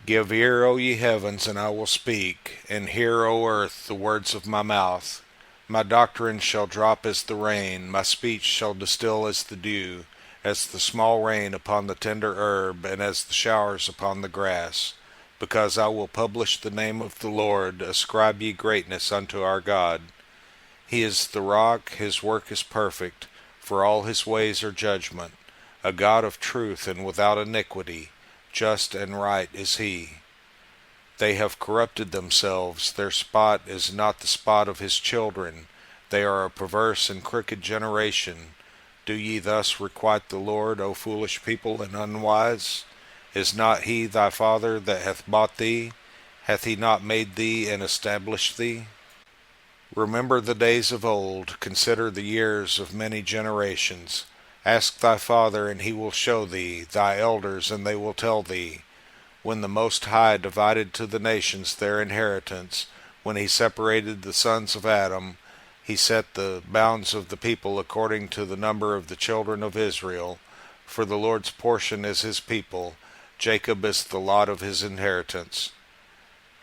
Give ear, O ye heavens, and I will speak, and hear, O earth, the words of my mouth. My doctrine shall drop as the rain, my speech shall distill as the dew, as the small rain upon the tender herb, and as the showers upon the grass. Because I will publish the name of the Lord, ascribe ye greatness unto our God. He is the rock, his work is perfect, for all his ways are judgment. A God of truth and without iniquity, just and right is he. They have corrupted themselves, their spot is not the spot of his children. They are a perverse and crooked generation. Do ye thus requite the Lord, O foolish people and unwise? Is not he thy father that hath bought thee? Hath he not made thee and established thee? Remember the days of old, consider the years of many generations. Ask thy father, and he will show thee, thy elders, and they will tell thee. When the Most High divided to the nations their inheritance, when he separated the sons of Adam, he set the bounds of the people according to the number of the children of Israel. For the Lord's portion is his people, Jacob is the lot of his inheritance.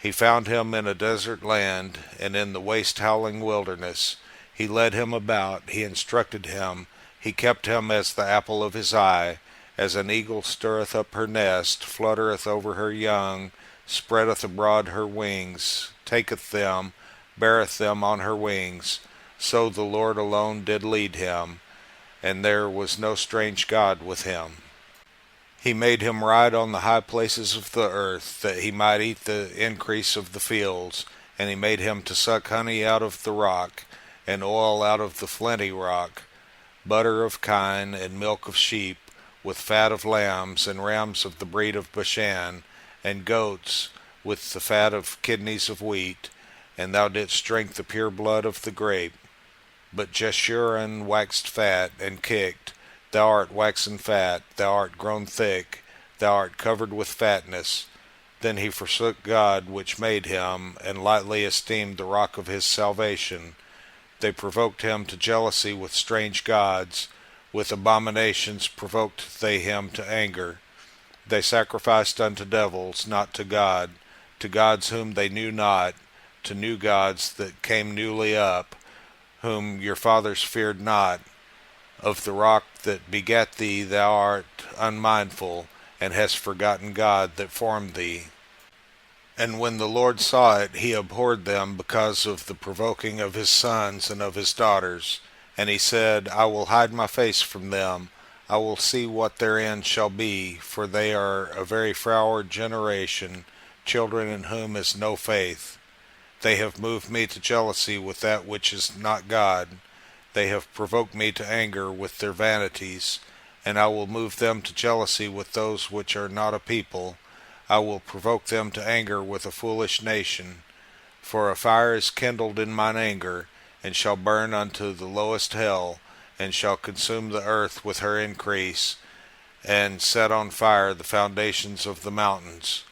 He found him in a desert land, and in the waste howling wilderness. He led him about, he instructed him, he kept him as the apple of his eye. As an eagle stirreth up her nest, fluttereth over her young, spreadeth abroad her wings, taketh them, beareth them on her wings. So the Lord alone did lead him, and there was no strange God with him. He made him ride on the high places of the earth, that he might eat the increase of the fields. And he made him to suck honey out of the rock, and oil out of the flinty rock, butter of kine, and milk of sheep, with fat of lambs, and rams of the breed of Bashan, and goats, with the fat of kidneys of wheat. And thou didst drink the pure blood of the grape. But Jeshurun waxed fat, and kicked. Thou art waxen fat, thou art grown thick, thou art covered with fatness. Then he forsook God which made him, and lightly esteemed the rock of his salvation. They provoked him to jealousy with strange gods. With abominations provoked they him to anger. They sacrificed unto devils, not to gods whom they knew not, to new gods that came newly up, whom your fathers feared not. Of the rock that begat thee thou art unmindful, and hast forgotten God that formed thee. And when the Lord saw it, he abhorred them because of the provoking of his sons and of his daughters. And he said, I will hide my face from them, I will see what their end shall be, for they are a very froward generation, children in whom is no faith. They have moved me to jealousy with that which is not God. They have provoked me to anger with their vanities, and I will move them to jealousy with those which are not a people. I will provoke them to anger with a foolish nation. For a fire is kindled in mine anger, and shall burn unto the lowest hell, and shall consume the earth with her increase, and set on fire the foundations of the mountains.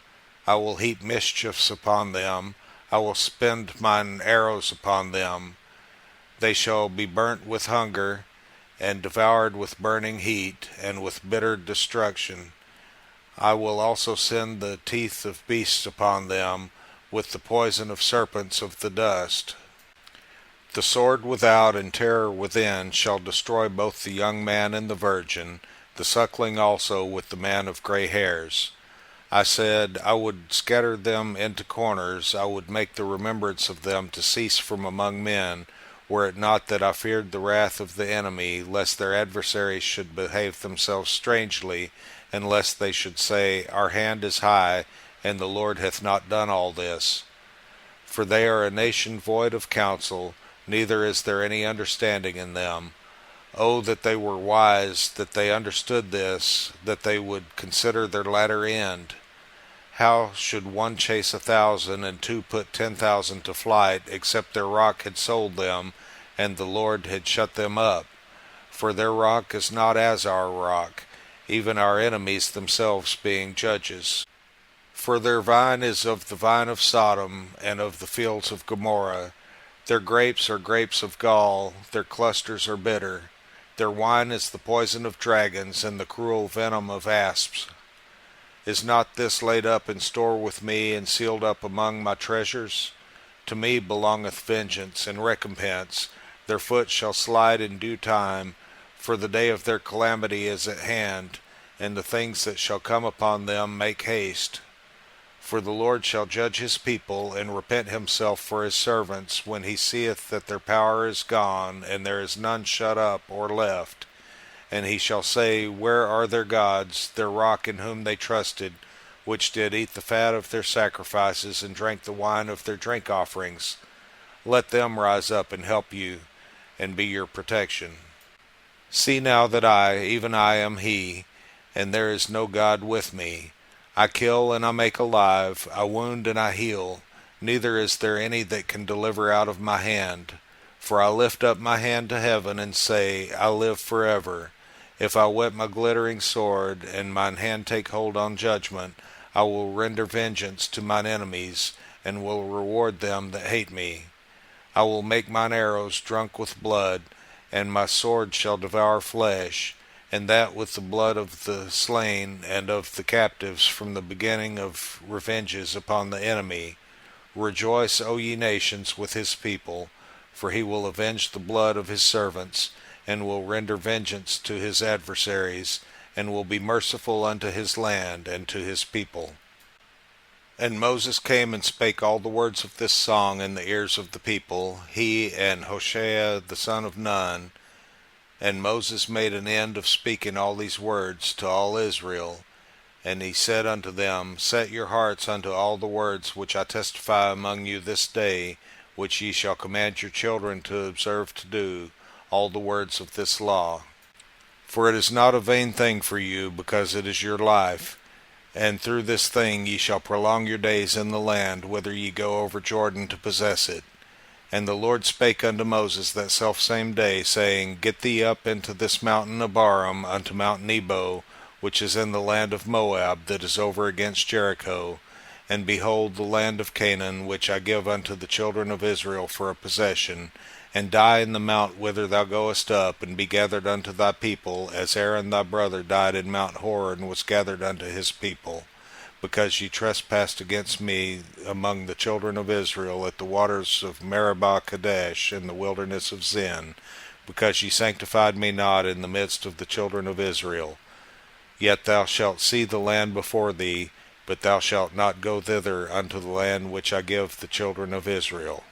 I will heap mischiefs upon them, I will spend mine arrows upon them. They shall be burnt with hunger, and devoured with burning heat, and with bitter destruction. I will also send the teeth of beasts upon them, with the poison of serpents of the dust. The sword without and terror within shall destroy both the young man and the virgin, the suckling also with the man of gray hairs. I said, I would scatter them into corners, I would make the remembrance of them to cease from among men, were it not that I feared the wrath of the enemy, lest their adversaries should behave themselves strangely, and lest they should say, Our hand is high, and the Lord hath not done all this. For they are a nation void of counsel, neither is there any understanding in them. Oh, that they were wise, that they understood this, that they would consider their latter end. How should one chase 1,000, and two put 10,000 to flight, except their rock had sold them, and the Lord had shut them up? For their rock is not as our rock, even our enemies themselves being judges. For their vine is of the vine of Sodom, and of the fields of Gomorrah. Their grapes are grapes of gall, their clusters are bitter. Their wine is the poison of dragons, and the cruel venom of asps. Is not this laid up in store with me and sealed up among my treasures? To me belongeth vengeance and recompense. Their foot shall slide in due time, for the day of their calamity is at hand, and the things that shall come upon them make haste. For the Lord shall judge his people, and repent himself for his servants, when he seeth that their power is gone, and there is none shut up or left. And he shall say, Where are their gods, their rock in whom they trusted, which did eat the fat of their sacrifices, and drank the wine of their drink offerings? Let them rise up and help you, and be your protection. See now that I, even I, am he, and there is no God with me. I kill and I make alive, I wound and I heal, neither is there any that can deliver out of my hand. For I lift up my hand to heaven, and say, I live forever. If I whet my glittering sword, and mine hand take hold on judgment, I will render vengeance to mine enemies, and will reward them that hate me. I will make mine arrows drunk with blood, and my sword shall devour flesh, and that with the blood of the slain and of the captives from the beginning of revenges upon the enemy. Rejoice, O ye nations, with his people, for he will avenge the blood of his servants, and will render vengeance to his adversaries, and will be merciful unto his land and to his people. And Moses came and spake all the words of this song in the ears of the people, he and Hoshea the son of Nun. And Moses made an end of speaking all these words to all Israel. And he said unto them, Set your hearts unto all the words which I testify among you this day, which ye shall command your children to observe to do, all the words of this law. For it is not a vain thing for you, because it is your life. And through this thing ye shall prolong your days in the land, whither ye go over Jordan to possess it. And the Lord spake unto Moses that selfsame day, saying, Get thee up into this mountain Abarim, unto Mount Nebo, which is in the land of Moab, that is over against Jericho, and behold the land of Canaan, which I give unto the children of Israel for a possession, and die in the mount whither thou goest up, and be gathered unto thy people, as Aaron thy brother died in Mount Hor, and was gathered unto his people, because ye trespassed against me among the children of Israel at the waters of Meribah Kadesh in the wilderness of Zin, because ye sanctified me not in the midst of the children of Israel. Yet thou shalt see the land before thee, but thou shalt not go thither unto the land which I give the children of Israel.